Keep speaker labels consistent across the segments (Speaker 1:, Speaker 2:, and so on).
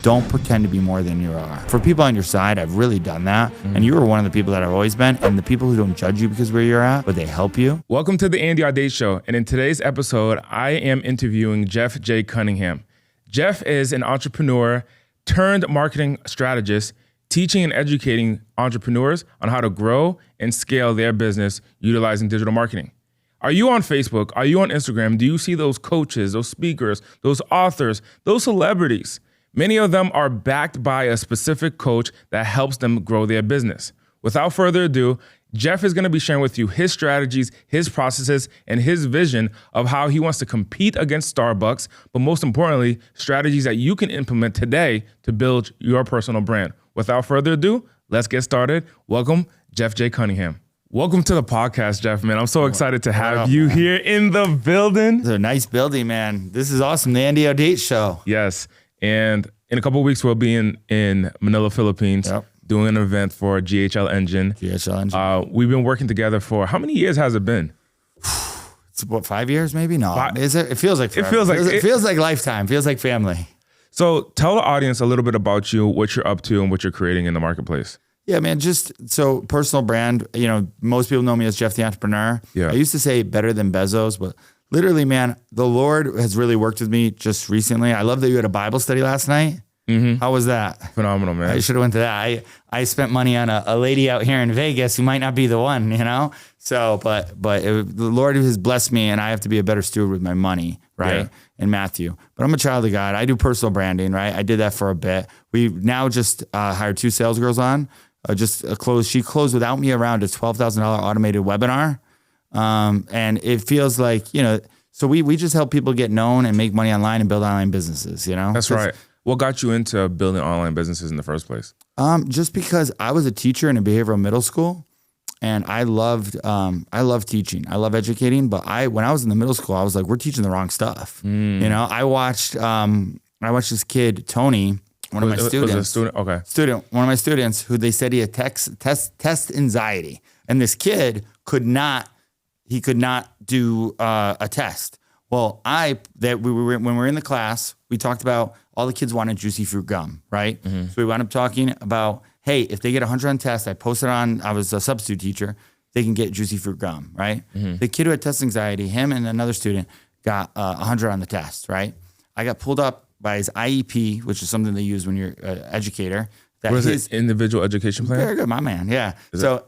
Speaker 1: Don't pretend to be more than you are. For people on your side, I've really done that. And you were one of the people that I've always been. And the people who don't judge you because of where you're at, but they help you.
Speaker 2: Welcome to the Audate Show. And in today's episode, I am interviewing Jeff J. Cunningham. Jeff is an entrepreneur turned marketing strategist, teaching and educating entrepreneurs on how to grow and scale their business utilizing digital marketing. Are you on Facebook? Are you on Instagram? Do you see those coaches, those speakers, those authors, those celebrities? Many of them are backed by a specific coach that helps them grow their business. Without further ado, Jeff is going to be sharing with you his strategies, his processes, and his vision of how he wants to compete against Starbucks, but most importantly, strategies that you can implement today to build your personal brand. Without further ado, let's get started. Welcome, Jeff J. Cunningham. Welcome to the podcast, Jeff, man. I'm so excited to have you here in the building.
Speaker 1: It's a nice building, man. This is awesome. The Audate Show.
Speaker 2: Yes. And in a couple of weeks, we'll be in Manila, Philippines, doing an event for GHL Engine. We've been working together for, how many years has it been?
Speaker 1: It's what, 5 years maybe? No. Is it? It feels like forever. It feels like lifetime. It feels like family.
Speaker 2: So tell the audience a little bit about you, what you're up to, and what you're creating in the marketplace.
Speaker 1: Yeah, man, so personal brand, most people know me as Jeff the Entrepreneur.
Speaker 2: Yeah.
Speaker 1: I used to say better than Bezos, but literally, man, the Lord has really worked with me just recently. I love that you had a Bible study last night. Mm-hmm. How was that?
Speaker 2: Phenomenal, man.
Speaker 1: I should have went to that. I spent money on a lady out here in Vegas who might not be the one, So, but the Lord has blessed me, and I have to be a better steward with my money, right?
Speaker 2: Yeah.
Speaker 1: In Matthew. But I'm a child of God. I do personal branding, right? I did that for a bit. We now just hired 2 sales girls on. She closed without me around a $12,000 automated webinar. And it feels like, so we just help people get known and make money online and build online businesses,
Speaker 2: That's right. What got you into building online businesses in the first place?
Speaker 1: Just because I was a teacher in a behavioral middle school, and I loved teaching. I love educating, but when I was in the middle school, I was like, we're teaching the wrong stuff. I watched this kid, Tony, one of my students.
Speaker 2: Was a student? Okay.
Speaker 1: One of my students who they said he had test anxiety, and this kid could not do a test. Well, when we were in the class, we talked about all the kids wanted juicy fruit gum, right? Mm-hmm. So we wound up talking about, hey, if they get 100 on test, I was a substitute teacher, they can get juicy fruit gum, right? Mm-hmm. The kid who had test anxiety, him and another student got 100 on the test, right? I got pulled up by his IEP, which is something they use when you're an educator.
Speaker 2: What is it? Individual education plan?
Speaker 1: Very good, my man. Yeah.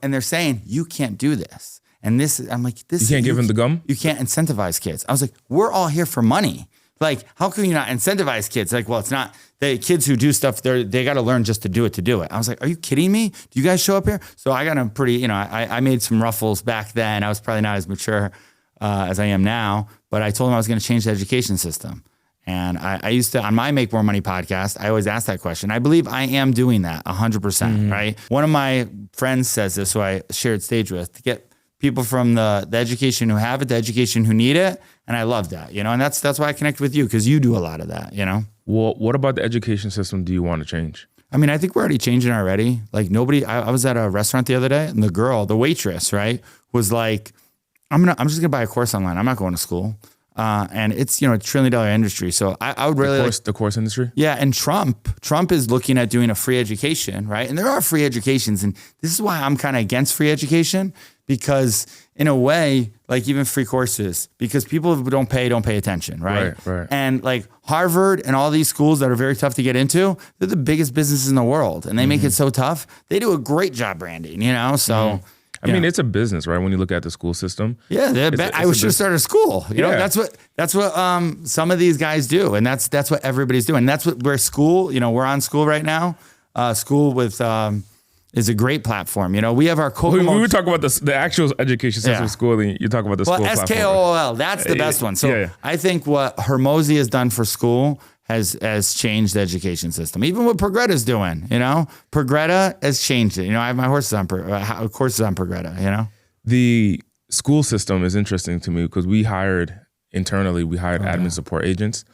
Speaker 1: And they're saying, you can't do this. And I'm like,
Speaker 2: you can't give them the gum?
Speaker 1: You can't incentivize kids. I was like, we're all here for money. Like, how can you not incentivize kids? Like, well, it's not the kids who do stuff. They got to learn just to do it. I was like, are you kidding me? Do you guys show up here? So I got a pretty, I made some ruffles back then. I was probably not as mature as I am now, but I told them I was going to change the education system. And I used to, on my Make More Money podcast, I always ask that question. I believe I am doing that 100%, right? One of my friends says this, who I shared stage with, to get people from the education who have it, the education who need it. And I love that, and that's why I connect with you, because you do a lot of that,
Speaker 2: Well, what about the education system do you want to change?
Speaker 1: I mean, I think we're already changing already. Like I was at a restaurant the other day, and the waitress, right, was like, I'm just gonna buy a course online. I'm not going to school. And it's, a $1 trillion industry. So I would really
Speaker 2: the course industry.
Speaker 1: Yeah. And Trump is looking at doing a free education, right? And there are free educations. And this is why I'm kind of against free education, because in a way, like even free courses, because people who don't pay attention. Right. And like Harvard and all these schools that are very tough to get into, they're the biggest businesses in the world, and they make it so tough. They do a great job branding, so.
Speaker 2: I mean, it's a business, right? When you look at the school system.
Speaker 1: Yeah, I should have started a school. That's what some of these guys do, and that's what everybody's doing. That's what we're school. We're on school right now. School with is a great platform. We have our Kokomo.
Speaker 2: We were talking about the actual education system of school, and you talk about the school platform.
Speaker 1: SKOL, that's the best one. So I think what Hermosi has done for school has changed the education system. Even what Progretta's doing, Progretta has changed it. I have my courses on Progretta,
Speaker 2: The school system is interesting to me because we hired admin support agents,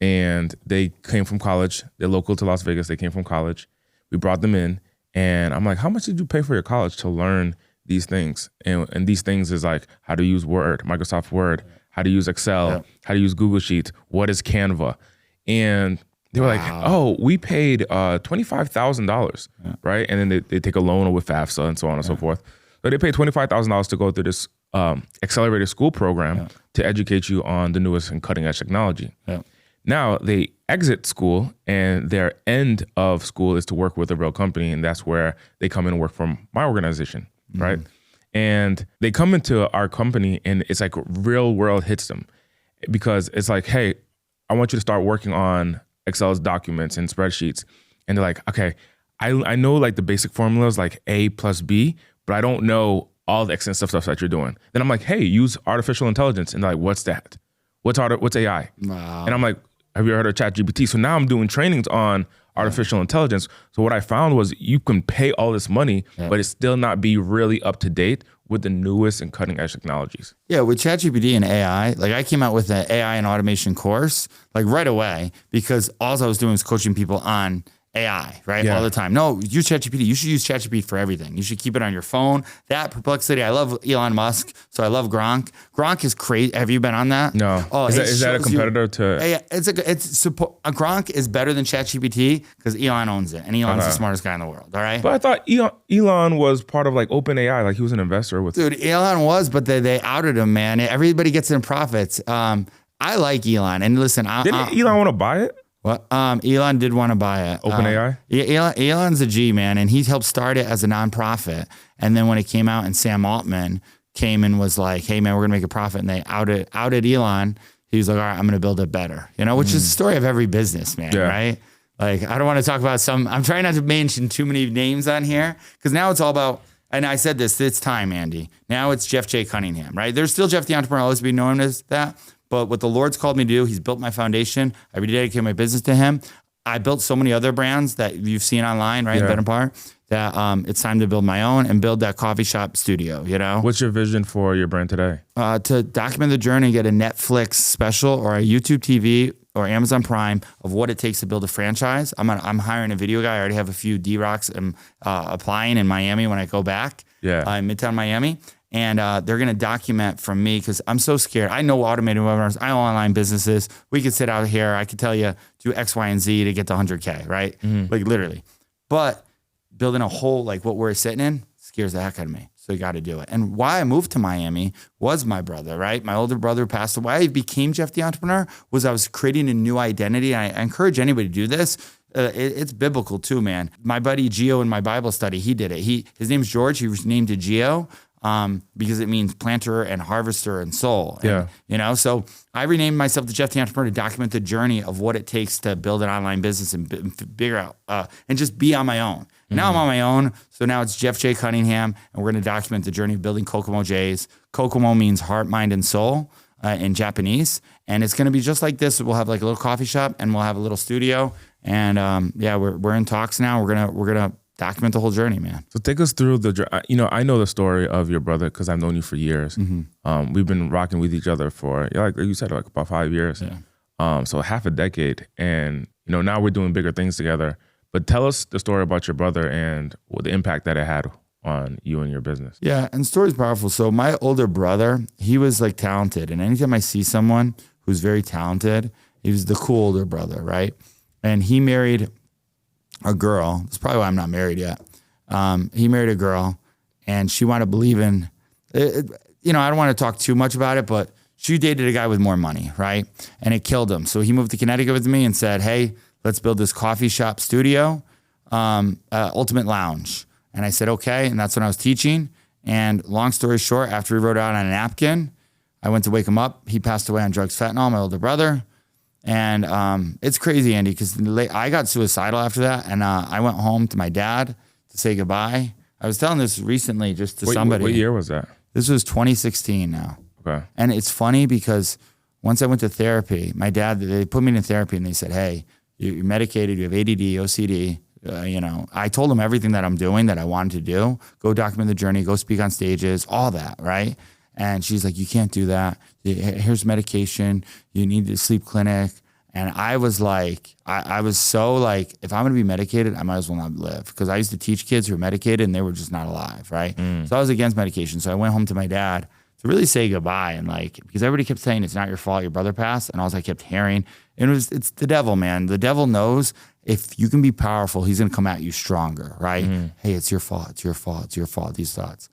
Speaker 2: and they came from college. They're local to Las Vegas. They came from college. We brought them in, and I'm like, how much did you pay for your college to learn these things? And these things is like how to use Word, Microsoft Word, how to use Excel, how to use Google Sheets, what is Canva? And They were like, oh, we paid $25,000, right? And then they take a loan with FAFSA and so on and so forth. So they paid $25,000 to go through this accelerated school program to educate you on the newest and cutting edge technology.
Speaker 1: Yeah.
Speaker 2: Now they exit school and their end of school is to work with a real company. And that's where they come in and work from my organization, right? And they come into our company and it's like real world hits them because it's like, hey, I want you to start working on Excel's documents and spreadsheets. And they're like, okay, I know like the basic formulas like A plus B, but I don't know all the extensive stuff that you're doing. Then I'm like, hey, use artificial intelligence. And they're like, what's that? What's AI?
Speaker 1: Wow.
Speaker 2: And I'm like, have you heard of ChatGPT? So now I'm doing trainings on artificial intelligence. So what I found was you can pay all this money, but it still not be really up to date with the newest and cutting edge technologies.
Speaker 1: Yeah, with ChatGPT and AI, like I came out with an AI and automation course like right away because all I was doing was coaching people on AI, right?
Speaker 2: Yeah.
Speaker 1: All the time. No, use ChatGPT. You should use ChatGPT for everything. You should keep it on your phone. That Perplexity. I love Elon Musk, so I love Gronk. Gronk is crazy. Have you been on that?
Speaker 2: No.
Speaker 1: Oh,
Speaker 2: is that a competitor to?
Speaker 1: Yeah, Gronk is better than ChatGPT because Elon owns it, and Elon's the smartest guy in the world. All right.
Speaker 2: But I thought Elon was part of like OpenAI, like he was an investor with.
Speaker 1: Dude, Elon was, but they outed him, man. Everybody gets in profits. I like Elon, and listen,
Speaker 2: Didn't Elon want to buy it?
Speaker 1: Well, Elon did want to buy it.
Speaker 2: OpenAI?
Speaker 1: Yeah, Elon's a G, man, and he helped start it as a nonprofit. And then when it came out and Sam Altman came and was like, hey, man, we're going to make a profit, and they outed Elon, he was like, all right, I'm going to build it better. You know, which is the story of every business, man, right? Like, I don't want to talk about I'm trying not to mention too many names on here because now it's all about, and I said this, it's time, Andy. Now it's Jeff J. Cunningham, right? There's still Jeff the Entrepreneur, always be known as that. But what the Lord's called me to do, he's built my foundation. I rededicated my business to him. I built so many other brands that you've seen online, right? Better part that it's time to build my own and build that coffee shop studio, you know?
Speaker 2: What's your vision for your brand today?
Speaker 1: To document the journey, get a Netflix special or a YouTube TV or Amazon Prime of what it takes to build a franchise. I'm hiring a video guy. I already have a few D-Rocks applying in Miami when I go back. In Midtown Miami. And they're going to document from me because I'm so scared. I know automated webinars. I know online businesses. We could sit out here. I could tell you do X, Y, and Z to get to 100K, right? Like literally. But building a whole, like what we're sitting in scares the heck out of me. So you got to do it. And why I moved to Miami was my brother, right? My older brother passed away. I became Jeff the Entrepreneur was I was creating a new identity. And I encourage anybody to do this. It's biblical too, man. My buddy Gio in my Bible study, he did it. His name's George. He was named to Gio. Because it means planter and harvester and soul. And, you know, so I renamed myself the Jeff the Entrepreneur to document the journey of what it takes to build an online business and figure out and just be on my own. Now I'm on my own. So now it's Jeff J. Cunningham, and we're going to document the journey of building Kokomo J's. Kokomo means heart, mind, and soul in Japanese. And it's going to be just like this. We'll have like a little coffee shop and we'll have a little studio. And we're in talks now. We're gonna document the whole journey, man.
Speaker 2: So take us through I know the story of your brother because I've known you for years. We've been rocking with each other for, like you said, like about 5 years. So half a decade. And, now we're doing bigger things together. But tell us the story about your brother and the impact that it had on you and your business.
Speaker 1: Yeah, and the story's powerful. So my older brother, he was like talented. And anytime I see someone who's very talented, he was the cool older brother, right? And he married a girl. That's probably why I'm not married yet. He married a girl, and she wanted to believe in, I don't want to talk too much about it, but she dated a guy with more money, right? And it killed him. So he moved to Connecticut with me and said, hey, let's build this coffee shop studio, Ultimate Lounge. And I said, okay. And that's when I was teaching. And long story short, after he wrote it out on a napkin, I went to wake him up. He passed away on drugs, fentanyl, my older brother. And it's crazy, Andy, because I got suicidal after that. And I went home to my dad to say goodbye. I was telling this recently just to somebody.
Speaker 2: What year was that?
Speaker 1: This was 2016 now. Okay. And it's funny because once I went to therapy, my dad, they put me in therapy and they said, hey, you're medicated, you have ADD, OCD. I told them everything that I'm doing that I wanted to do. Go document the journey, go speak on stages, all that, right? And she's like, you can't do that. Here's medication. You need a sleep clinic. And I was like, I was so like, if I'm going to be medicated, I might as well not live. Because I used to teach kids who were medicated and they were just not alive, right? So I was against medication. So I went home to my dad to really say goodbye. And like, because everybody kept saying, it's not your fault, your brother passed. And all I kept hearing And it's the devil, man. The devil knows if you can be powerful, he's going to come at you stronger, right? Hey, it's your fault. It's your fault. It's your fault. These thoughts.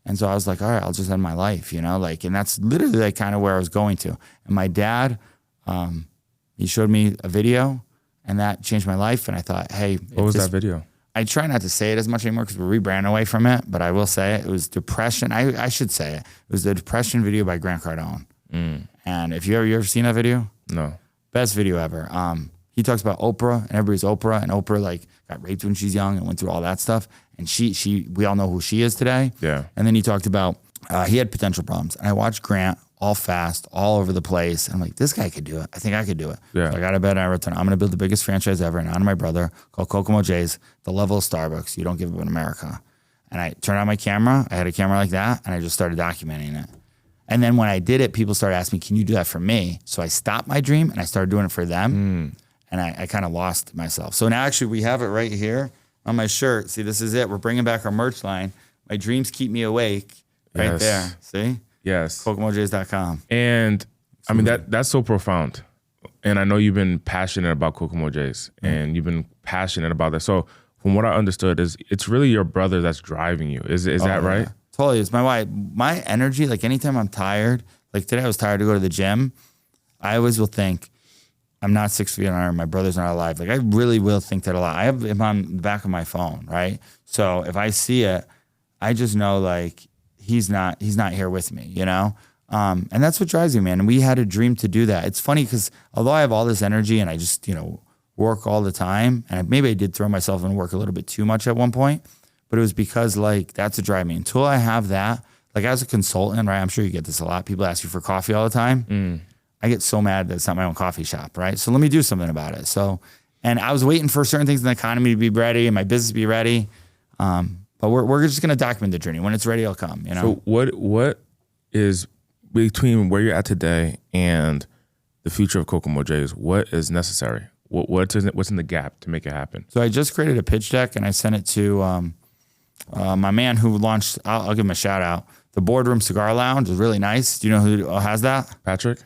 Speaker 1: And so I was like, all right, I'll just end my life, you know, like, and that's literally like kind of where I was going to. And my dad, he showed me a video and that changed my life. And I thought, hey,
Speaker 2: what was that video?
Speaker 1: I try not to say it as much anymore because we're rebranding away from it, but I will say it. It was depression. I should say it. It was the depression video by Grant Cardone. And if you ever seen that video?
Speaker 2: No.
Speaker 1: Best video ever. He talks about Oprah and everybody's Oprah, and Oprah like got raped when she's young and went through all that stuff. And we all know who she is today.
Speaker 2: Yeah.
Speaker 1: And then he talked about he had potential problems. And I watched Grant all fast, all over the place. And I'm like, this guy could do it. I think I could do it.
Speaker 2: Yeah.
Speaker 1: So I got to bed. I wrote down, I'm going to build the biggest franchise ever in honor of my brother called Kokomo J's, the level of Starbucks. You don't give up in America. And I turned on my camera. I had a camera like that, and I just started documenting it. And then when I did it, people started asking me, can you do that for me? So I stopped my dream and I started doing it for them. And I kind of lost myself. So now actually we have it right here on my shirt. See, this is it. We're bringing back our merch line. My dreams keep me awake right there. See?
Speaker 2: Yes.
Speaker 1: KokomoJs.com.
Speaker 2: And I mean, that's so profound. And I know you've been passionate about Kokomo J's and you've been passionate about that. So from what I understood is it's really your brother that's driving you. Is that right?
Speaker 1: Yeah. Totally. It's my wife. My energy, like anytime I'm tired, like today I was tired to go to the gym. I always will think, I'm not 6 feet under, my brother's not alive. Like I really will think that a lot. I have him on the back of my phone, right? So if I see it, I just know like he's not here with me, you know? And that's what drives me, man. And we had a dream to do that. It's funny because although I have all this energy and I just, work all the time, and maybe I did throw myself in work a little bit too much at one point, but it was because like that's what drives me. Until I have that, like as a consultant, right? I'm sure you get this a lot. People ask you for coffee all the time. I get so mad that it's not my own coffee shop, right? So let me do something about it. So, and I was waiting for certain things in the economy to be ready and my business to be ready. But we're just gonna document the journey. When it's ready, it'll come.
Speaker 2: So what is between where you're at today and the future of Kokomo J's? What is necessary? What's in the gap to make it happen? So
Speaker 1: I just created a pitch deck and I sent it to my man who launched. I'll give him a shout out. The Boardroom Cigar Lounge is really nice. Do you know who has that?
Speaker 2: Patrick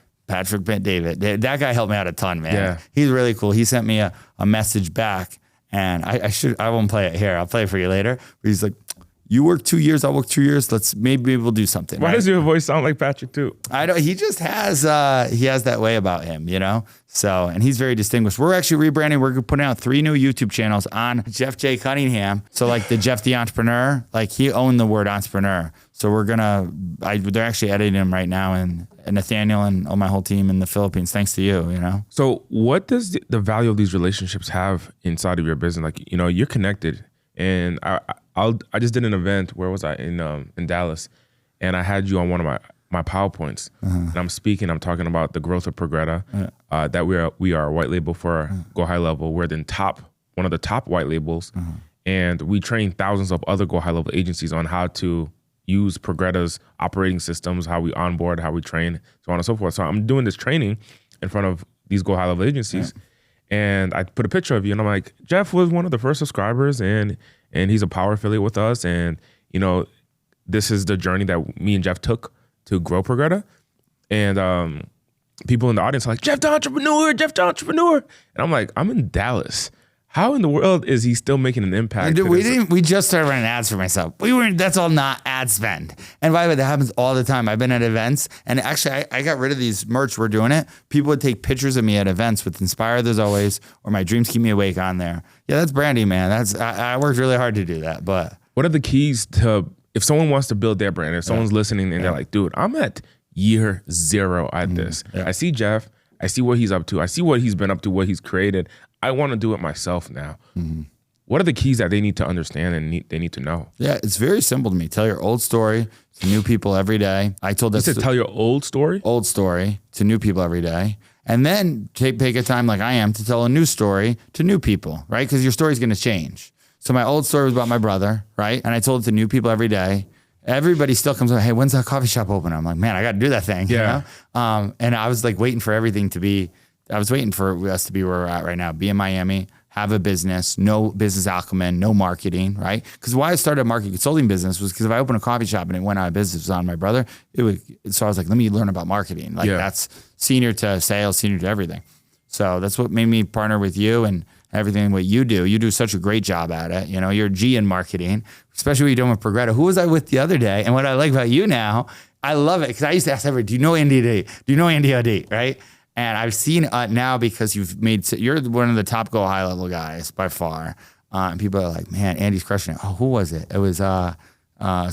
Speaker 1: David. That guy helped me out a ton, man.
Speaker 2: Yeah.
Speaker 1: He's really cool. He sent me a message back, and I won't play it here. I'll play it for you later. But he's like, you work 2 years, I'll work 2 years. Maybe we'll do something.
Speaker 2: Why does your voice sound like Patrick too?
Speaker 1: I don't. He just has that way about him, So, and he's very distinguished. We're actually rebranding. We're putting out 3 new YouTube channels on Jeff J. Cunningham. So like the Jeff the Entrepreneur, like he owned the word entrepreneur. So they're actually editing him right now, and Nathaniel and my whole team in the Philippines, thanks to you,
Speaker 2: So what does the value of these relationships have inside of your business? Like, you're connected. And I just did an event. Where was I? In Dallas, and I had you on one of my PowerPoints, and I'm talking about the growth of Progretta, that we are a white label for Go High Level. We're one of the top white labels, and we train thousands of other Go High Level agencies on how to use Progretta's operating systems, how we onboard, how we train, so on and so forth. So I'm doing this training in front of these Go High Level agencies. And I put a picture of you, and I'm like, Jeff was one of the first subscribers, and he's a power affiliate with us. And, this is the journey that me and Jeff took to grow Progretta. And people in the audience are like, Jeff the Entrepreneur. And I'm like, I'm in Dallas. How in the world is he still making an impact?
Speaker 1: Dude, we just started running ads for myself. That's all not ad spend. And by the way, that happens all the time. I've been at events, and actually I got rid of these merch. We're doing it. People would take pictures of me at events with Inspire Others Always or My Dreams Keep Me Awake on there. Yeah, that's branding, man. I worked really hard to do that. But
Speaker 2: what are the keys to, if someone wants to build their brand, if someone's listening and they're like, dude, I'm at year 0 at this. I see Jeff. I see what he's up to. I see what he's been up to, what he's created. I want to do it myself now. What are the keys that they need to understand and they need to know? Yeah,
Speaker 1: it's very simple to me. Tell your old story to new people every day. I told this.
Speaker 2: You said tell your old story?
Speaker 1: Old story to new people every day. And then take a time like I am to tell a new story to new people, right? Because your story's going to change. So my old story was about my brother, right? And I told it to new people every day. Everybody still comes up, hey, when's that coffee shop open? I'm like, man, I got to do that thing.
Speaker 2: Yeah.
Speaker 1: And I was like waiting for everything to be, I was waiting for us to be where we're at right now. Be in Miami, have a business, no business acumen, no marketing, right? Because why I started a marketing consulting business was because if I opened a coffee shop and it went out of business, it was on my brother, so I was like, let me learn about marketing. Like that's senior to sales, senior to everything. So that's what made me partner with you and everything what you do. You do such a great job at it. You know, you're a G in marketing, especially what you're doing with Progretta. Who was I with the other day? And what I like about you now, I love it because I used to ask everybody, do you know Andy Audate? Do you know Andy Audate, right? And I've seen now because you're one of the top go high level guys by far. And people are like, man, Andy's crushing it. Oh, who was it? It was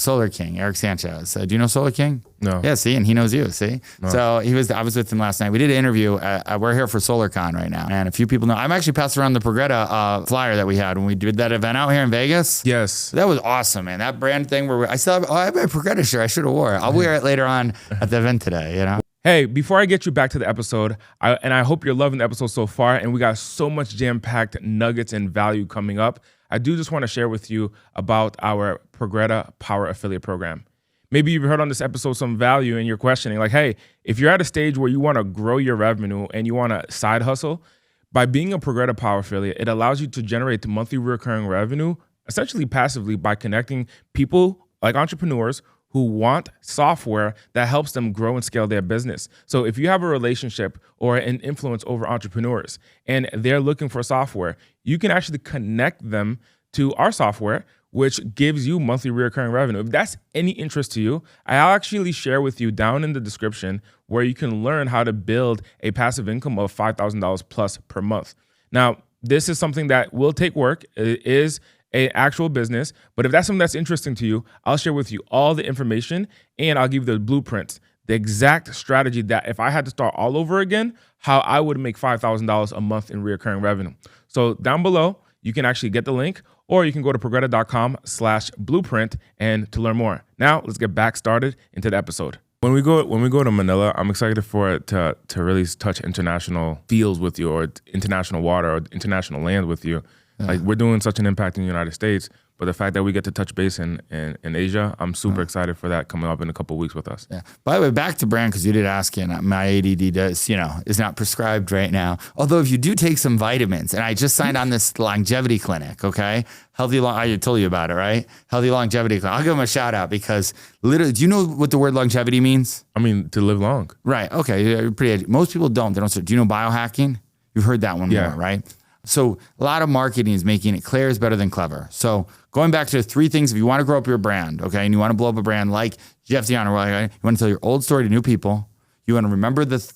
Speaker 1: Solar King, Eric Sanchez. Do you know Solar King?
Speaker 2: No.
Speaker 1: Yeah, see, and he knows you, see? No. So I was with him last night. We did an interview. We're here for SolarCon right now. And a few people know. I'm actually passing around the Progretta flyer that we had when we did that event out here in Vegas.
Speaker 2: Yes.
Speaker 1: That was awesome, man. That brand thing where I still have, I have my Progretta shirt. I should have wore it. I'll wear it later on at the event today, you know?
Speaker 2: Hey, before I get you back to the episode, I hope you're loving the episode so far, and we got so much jam-packed nuggets and value coming up. I do just want to share with you about our Progretta Power Affiliate Program. Maybe you've heard on this episode some value and you're questioning, like, hey, if you're at a stage where you want to grow your revenue and you want to side hustle, by being a Progretta Power Affiliate, it allows you to generate monthly recurring revenue, essentially passively, by connecting people like entrepreneurs who want software that helps them grow and scale their business. So if you have a relationship or an influence over entrepreneurs and they're looking for software, you can actually connect them to our software, which gives you monthly recurring revenue. If that's any interest to you, I'll actually share with you down in the description where you can learn how to build a passive income of $5,000 plus per month. Now, this is something that will take work. It is an actual business, but if that's something that's interesting to you, I'll share with you all the information and I'll give you the blueprints, the exact strategy that if I had to start all over again, how I would make $5,000 a month in recurring revenue. So down below, you can actually get the link, or you can go to progretta.com/blueprint and to learn more. Now let's get back started into the episode. When we go to Manila, I'm excited for it to really touch international fields with you, or international water, or international land with you. Yeah. Like, we're doing such an impact in the United States, but the fact that we get to touch base in Asia, I'm super excited for that coming up in a couple of weeks with us.
Speaker 1: Yeah. By the way, back to brand, because you did ask, and my ADD does, is not prescribed right now. Although if you do take some vitamins, and I just signed on this longevity clinic, okay? I told you about it, right? Healthy longevity clinic. I'll give them a shout out because literally, do you know what the word longevity means?
Speaker 2: I mean, to live long.
Speaker 1: Right. Okay. You're pretty. Most people don't. They don't. Do you know biohacking? You've heard that one more, right? So a lot of marketing is making it clear is better than clever. So going back to 3 things, if you want to grow up your brand, okay, and you want to blow up a brand like Jeff Dion, you want to tell your old story to new people. You want to remember the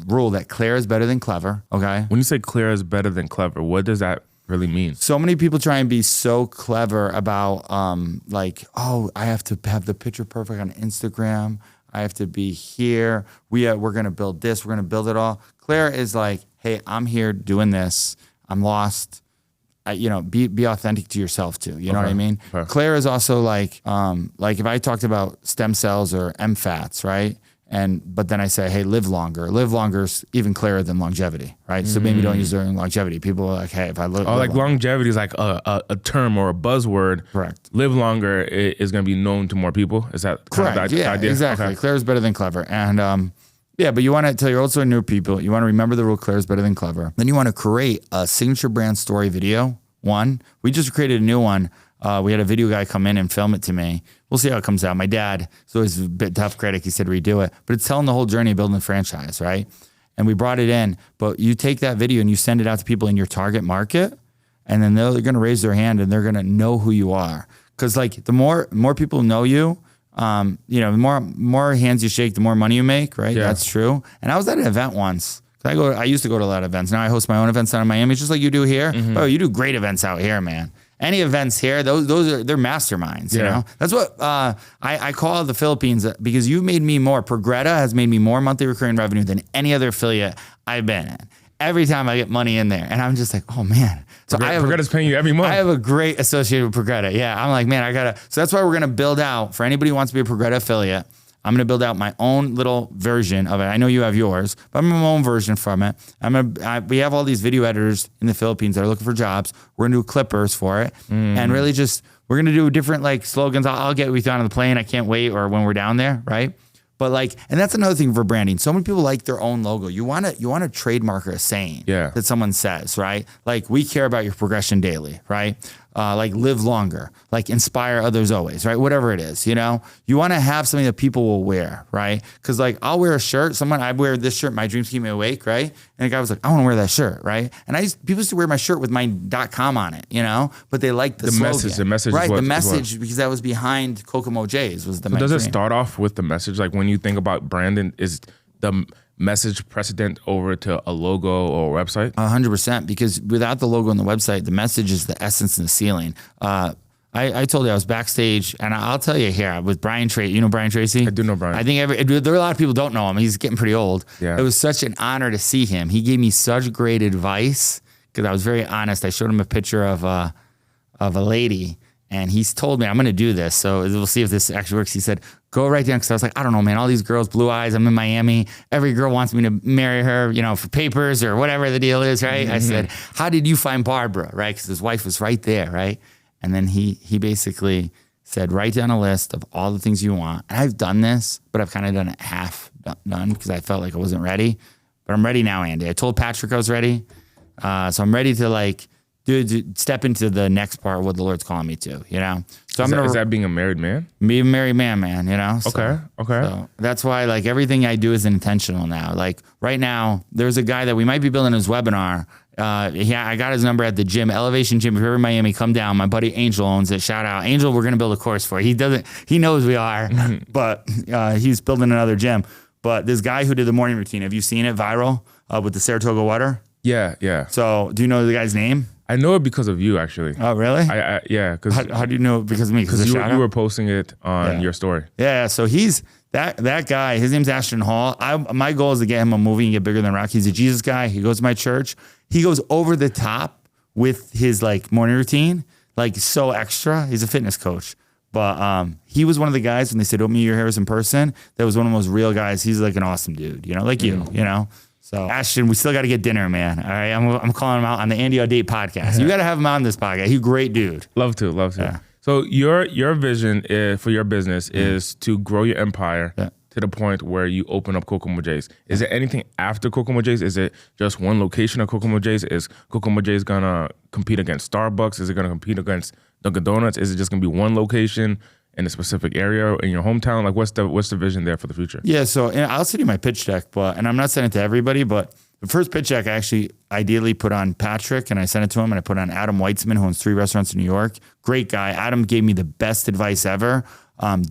Speaker 1: rule that clear is better than clever, okay?
Speaker 2: When you say clear is better than clever, what does that really mean? So
Speaker 1: many people try and be so clever about I have to have the picture perfect on Instagram. I have to be here. We're going to build this. We're going to build it all. Clear is like, hey, I'm here doing this. I'm lost. Be authentic to yourself too. You know what I mean? Okay. Claire is also like if I talked about stem cells or MFATs, right? But then I say, hey, live longer. Live longer is even clearer than longevity, right? So maybe don't use the word longevity. People are like, hey, if I live.
Speaker 2: Longevity is like a term or a buzzword.
Speaker 1: Correct.
Speaker 2: Live longer is going to be known to more people. Is that
Speaker 1: correct? The idea? Exactly. Okay. Clear is better than clever, and but you want to tell your old story to new people. You want to remember the rule, clear is better than clever. Then you want to create a signature brand story video. We just created a new one. We had a video guy come in and film it to me. We'll see how it comes out. My dad is always a bit tough critic. He said redo it. But it's telling the whole journey of building the franchise, right? And we brought it in. But you take that video and you send it out to people in your target market, and then they're going to raise their hand and they're going to know who you are. Because the more people know you, the more hands you shake, the more money you make, right? Yeah. That's true. And I was at an event once. I used to go to a lot of events. Now I host my own events down in Miami, just like you do here. Mm-hmm. Oh, you do great events out here, man. Any events here, they're masterminds. You know, that's what I call the Philippines, because you made me more. Progretta has made me more monthly recurring revenue than any other affiliate I've been in. Every time I get money in there, and I'm just like, oh man.
Speaker 2: So Progretta's paying you every month.
Speaker 1: I have a great associate with Progretta. Yeah, I'm like, man, so that's why we're gonna build out for anybody who wants to be a Progretta affiliate. I'm going to build out my own little version of it. I know you have yours, but I'm going to my own version from it. We have all these video editors in the Philippines that are looking for jobs. We're going to do clippers for it. And really we're going to do different slogans. I'll get with you on the plane. I can't wait. Or when we're down there. Right. But and that's another thing for branding. So many people like their own logo. You want to trademark a saying that someone says, right? Like, we care about your progression daily, right? like live longer, like inspire others always, right? Whatever it is, you know, you want to have something that people will wear, right? Because like I'll wear a shirt, I wear this shirt, my dreams keep me awake, right? And the guy was like, I want to wear that shirt, right? And people used to wear my shirt with my .com on it, you know, but they liked the slogan.
Speaker 2: The message,
Speaker 1: right?
Speaker 2: the
Speaker 1: message, because that was behind Kokomo J's was the.
Speaker 2: So does it start off with the message? Like when you think about branding, is the message precedent over to a logo or a website?
Speaker 1: 100%, because without the logo and the website, the message is the essence and the ceiling. I told you I was backstage, and I'll tell you here with Brian Tracy. You know Brian Tracy?
Speaker 2: I do know Brian.
Speaker 1: I think there are a lot of people who don't know him. He's getting pretty old.
Speaker 2: Yeah.
Speaker 1: It was such an honor to see him. He gave me such great advice because I was very honest. I showed him a picture of a lady, and he's told me I'm going to do this. So we'll see if this actually works. He said, go right down. Because I was like, I don't know, man. All these girls, blue eyes. I'm in Miami. Every girl wants me to marry her, you know, for papers or whatever the deal is, right? Mm-hmm. I said, how did you find Barbara, right? Because his wife was right there, right? And then he basically said, write down a list of all the things you want. And I've done this, but I've kind of done it half done because I felt like I wasn't ready. But I'm ready now, Andy. I told Patrick I was ready. So I'm ready to like step into the next part of what the Lord's calling me to, you know? So
Speaker 2: is that being a married man?
Speaker 1: Be a married man, you know? So,
Speaker 2: okay.
Speaker 1: So that's why like everything I do is intentional now. Like right now, there's a guy that we might be building his webinar. I got his number at the gym, Elevation Gym. If you're in Miami, come down. My buddy Angel owns it. Shout out. Angel, we're going to build a course for. He knows we are, but he's building another gym. But this guy who did the morning routine, have you seen it viral with the Saratoga water?
Speaker 2: Yeah.
Speaker 1: So do you know the guy's name?
Speaker 2: I know it because of you, actually.
Speaker 1: Oh, really?
Speaker 2: Yeah.
Speaker 1: How do you know it because of me?
Speaker 2: Because you were posting it on your story.
Speaker 1: Yeah. So he's that guy. His name's Ashton Hall. My goal is to get him a movie and get bigger than Rock. He's a Jesus guy. He goes to my church. He goes over the top with his like morning routine, like so extra. He's a fitness coach. But he was one of the guys when they said, "Open your hairs in person." That was one of the most real guys. He's like an awesome dude, you know, like you know. So Ashton, we still got to get dinner, man. All right, I'm calling him out on the Andy Audate podcast. You got to have him on this podcast. He's a great dude.
Speaker 2: Love to. Yeah. So your vision for your business is to grow your empire to the point where you open up Kokomo J's. Is there anything after Kokomo J's? Is it just one location of Kokomo J's? Is Kokomo J's gonna compete against Starbucks? Is it gonna compete against Dunkin' Donuts? Is it just gonna be one location in a specific area in your hometown? Like what's the vision there for the future? Yeah,
Speaker 1: so I'll send you my pitch deck, and I'm not sending it to everybody, but the first pitch deck I actually ideally put on Patrick, and I sent it to him, and I put on Adam Weitzman, who owns 3 restaurants in New York. Great guy. Adam gave me the best advice ever.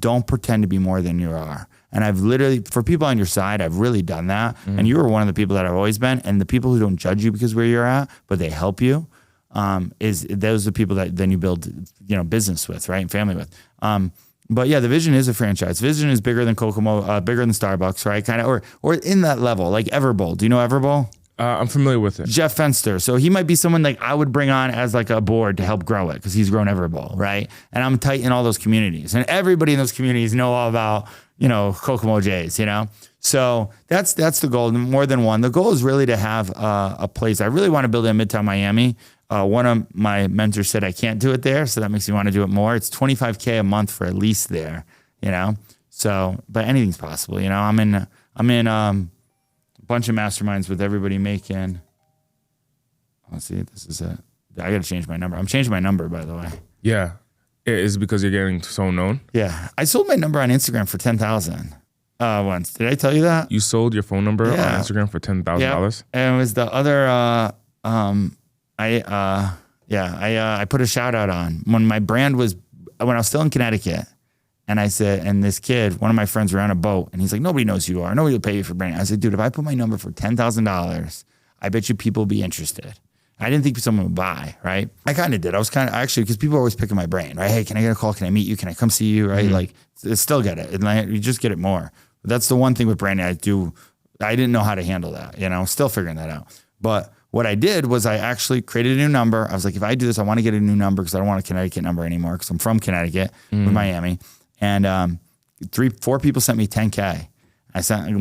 Speaker 1: Don't pretend to be more than you are. And I've literally, for people on your side, I've really done that. Mm-hmm. And you were one of the people that I've always been. And the people who don't judge you because where you're at, but they help you, those are the people that then you build, you know, business with, right, and family with. But yeah, the vision is a franchise. Vision is bigger than Kokomo, bigger than Starbucks, right? Kind of, or in that level, like Everbowl. Do you know Everbowl?
Speaker 2: I'm familiar with it.
Speaker 1: Jeff Fenster. So he might be someone like I would bring on as like a board to help grow it because he's grown Everbowl, right? And I'm tight in all those communities, and everybody in those communities know all about, you know, Kokomo J's, you know? So that's the goal, more than one. The goal is really to have a place. I really want to build in Midtown Miami. One of my mentors said I can't do it there, so that makes me want to do it more. It's $25K a month for a lease there, you know? So, but anything's possible, you know? I'm in a bunch of masterminds with everybody making, let's see, this is it. I got to change my number. I'm changing my number, by the way.
Speaker 2: Yeah. Is it because you're getting so known?
Speaker 1: Yeah. I sold my number on Instagram for $10,000 once. Did I tell you that?
Speaker 2: You sold your phone number on Instagram for $10,000?
Speaker 1: Yeah. And it was the other, I put a shout out on when my brand was, when I was still in Connecticut. And I said, and this kid, one of my friends were on a boat, and he's like, nobody knows who you are. Nobody will pay you for branding. I said, dude, if I put my number for $10,000, I bet you people will be interested. I didn't think someone would buy, right? I kind of did. I was kind of actually, because people are always picking my brain, right? Hey, can I get a call? Can I meet you? Can I come see you? Right? Mm-hmm. Like, still get it. And you just get it more. But that's the one thing with branding I didn't know how to handle that, you know, still figuring that out. But what I did was I actually created a new number. I was like, if I do this, I want to get a new number because I don't want a Connecticut number anymore because I'm from Connecticut with Miami. And 4 people sent me $10K.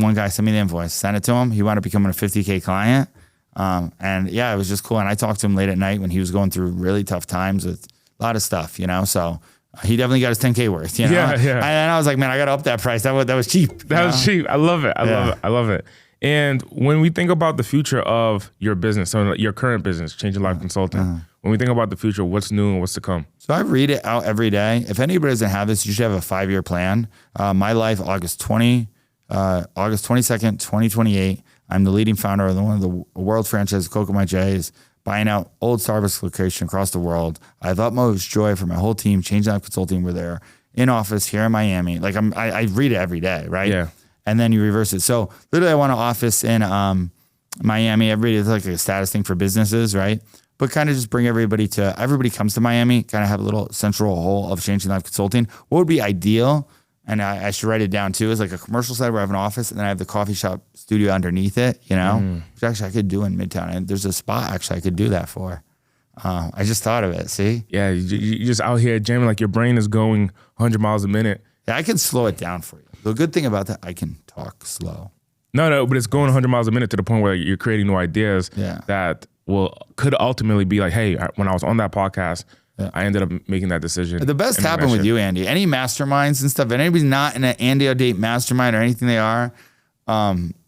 Speaker 1: One guy sent me the invoice, sent it to him. He wound up becoming a $50K client. And yeah, it was just cool. And I talked to him late at night when he was going through really tough times with a lot of stuff, you know? So he definitely got his $10K worth, you know?
Speaker 2: Yeah.
Speaker 1: And I was like, man, I got to up that price. That was cheap.
Speaker 2: That was cheap. I love it. I love it. And when we think about the future of your business, so your current business, Change Your Life Consulting, When we think about the future, what's new and what's to come?
Speaker 1: So I read it out every day. If anybody doesn't have this, you should have a 5-year plan. My life, August 22nd, 2028. I'm the leading founder of one of the world franchise, Kokomo J's, buying out old Starbucks location across the world. I have utmost joy for my whole team. Change Life Consulting. We're there in office here in Miami. Like I read it every day, right?
Speaker 2: Yeah.
Speaker 1: And then you reverse it. So literally, I want an office in Miami. Everybody, it's like a status thing for businesses, right? But kind of just bring everybody comes to Miami, kind of have a little central hole of Changing Life Consulting. What would be ideal, and I should write it down too, is like a commercial side where I have an office and then I have the coffee shop studio underneath it, which actually I could do in Midtown. And there's a spot actually I could do that for. I just thought of it, see?
Speaker 2: Yeah, you're just out here jamming, like your brain is going 100 miles a minute.
Speaker 1: Yeah, I can slow it down for you. The good thing about that, I can talk slow.
Speaker 2: No, but it's going 100 miles a minute to the point where you're creating new ideas that could ultimately be like, hey, when I was on that podcast, I ended up making that decision.
Speaker 1: The best happened with you, Andy. Any masterminds and stuff, and anybody's not in an Andy Audate mastermind or anything they are,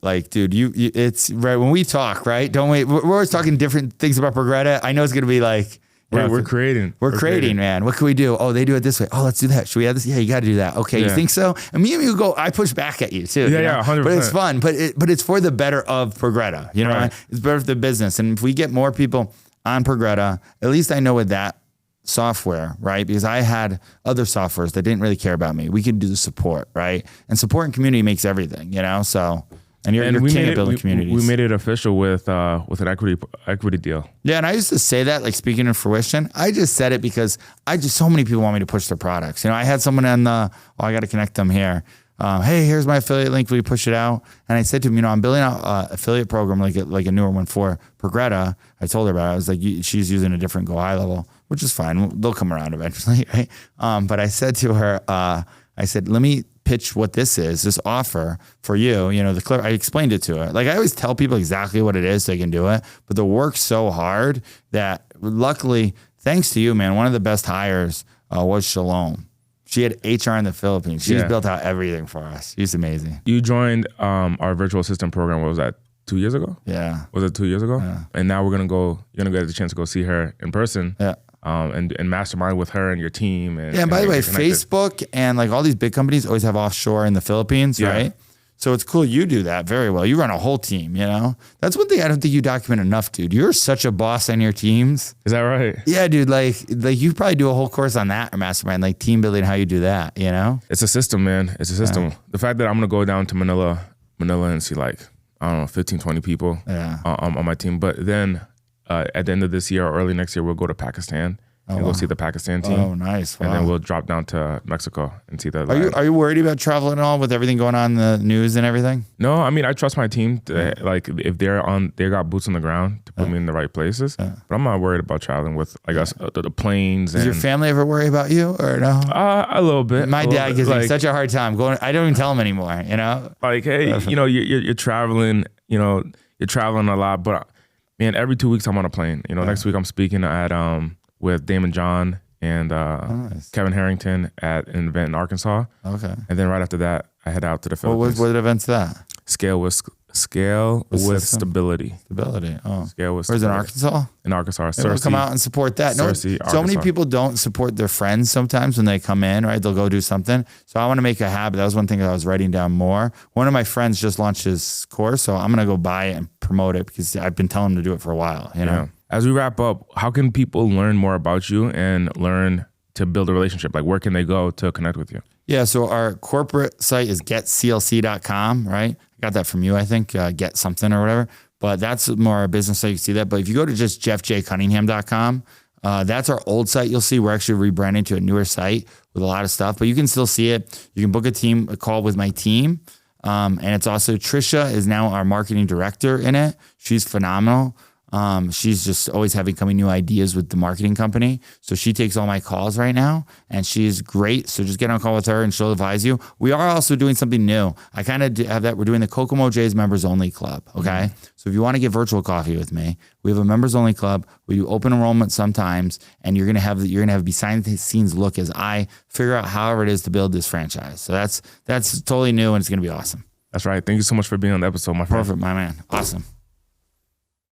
Speaker 1: like, dude, it's right when we talk, right? Don't wait. We're always talking different things about Progretta. I know it's going to be like,
Speaker 2: we're creating.
Speaker 1: We're creating, man. What can we do? Oh, they do it this way. Oh, let's do that. Should we have this? Yeah, you got to do that. Okay, you think so? And me and you go, I push back at you too.
Speaker 2: Yeah, 100%.
Speaker 1: But it's fun. But it's for the better of Progretta. You know, right. It's better for the business. And if we get more people on Progretta, at least I know with that software, right? Because I had other softwares that didn't really care about me. We could do the support, right? And support and community makes everything, So. And you're king of building communities.
Speaker 2: We made it official with an equity deal. Yeah,
Speaker 1: and I used to say that, like speaking in fruition. I just said it because so many people want me to push their products. I had someone on I got to connect them here. Hey, here's my affiliate link. Will you push it out? And I said to him, I'm building out an affiliate program like a newer one for Progretta. I told her about it. I was like, she's using a different Go High level, which is fine. They'll come around eventually, right? But I said to her, I said, let me pitch what this offer for you. I explained it to her. Like I always tell people exactly what it is so they can do it, but the work's so hard that luckily, thanks to you, man, one of the best hires was Shalom. She had HR in the Philippines. She's built out everything for us. She's amazing.
Speaker 2: You joined our virtual assistant program. What was that? 2 years ago?
Speaker 1: Yeah.
Speaker 2: Was it 2 years ago?
Speaker 1: Yeah.
Speaker 2: And now you're gonna get the chance to go see her in person.
Speaker 1: Yeah.
Speaker 2: And mastermind with her and your team.
Speaker 1: And by the way, Facebook and like all these big companies always have offshore in the Philippines, right? So it's cool you do that very well. You run a whole team, That's one thing I don't think you document enough, dude. You're such a boss on your teams.
Speaker 2: Is that right?
Speaker 1: Yeah, dude. Like you probably do a whole course on that or mastermind, like team building, how you do that, It's
Speaker 2: a system, man. It's a system. Yeah. The fact that I'm going to go down to Manila and see like, I don't know, 15, 20 people on my team. But then at the end of this year or early next year, we'll go to Pakistan and go see the Pakistan team.
Speaker 1: Oh, nice. Wow.
Speaker 2: And then we'll drop down to Mexico and see that.
Speaker 1: Are you worried about traveling at all with everything going on in the news and everything?
Speaker 2: No, I mean, I trust my team. Like if they got boots on the ground to put me in the right places. But I'm not worried about traveling with, I guess, the planes.
Speaker 1: Does your family ever worry about you or no?
Speaker 2: A little bit.
Speaker 1: My dad gives me such a hard time going. I don't even tell him anymore,
Speaker 2: Like, hey, you're traveling, you're traveling a lot, but man, every 2 weeks I'm on a plane. Next week I'm speaking at with Damon John and Kevin Harrington at an event in Arkansas.
Speaker 1: Okay.
Speaker 2: And then right after that, I head out to the Philippines.
Speaker 1: What event's that?
Speaker 2: Scale with stability.
Speaker 1: Stability. Oh.
Speaker 2: Scale with
Speaker 1: Where's it, in Arkansas?
Speaker 2: In Arkansas.
Speaker 1: We'll come out and support that. So many people don't support their friends sometimes when they come in, right? They'll go do something. So I want to make a habit. That was one thing that I was writing down more. One of my friends just launched his course, so I'm going to go buy it and promote it because I've been telling him to do it for a while,
Speaker 2: Yeah. As we wrap up, how can people learn more about you and learn to build a relationship? Like where can they go to connect with you?
Speaker 1: Yeah, so our corporate site is getclc.com, right? I got that from you, I think, get something or whatever. But that's more our business site. You can see that. But if you go to just jeffjcunningham.com, that's our old site. You'll see we're actually rebranding to a newer site with a lot of stuff. But you can still see it. You can book a call with my team. And it's also Trisha is now our marketing director in it. She's phenomenal. She's just always having coming new ideas with the marketing company. So she takes all my calls right now and she's great. So just get on a call with her and she'll advise you. We are also doing something new. I kind of have that. We're doing the Kokomo J's members only club. Okay. So if you want to get virtual coffee with me, we have a members only club. We do open enrollment sometimes and you're going to have behind the scenes look as I figure out however it is to build this franchise. So that's totally new and it's going to be awesome.
Speaker 2: That's right. Thank you so much for being on the episode, my friend.
Speaker 1: Perfect, my man. Awesome.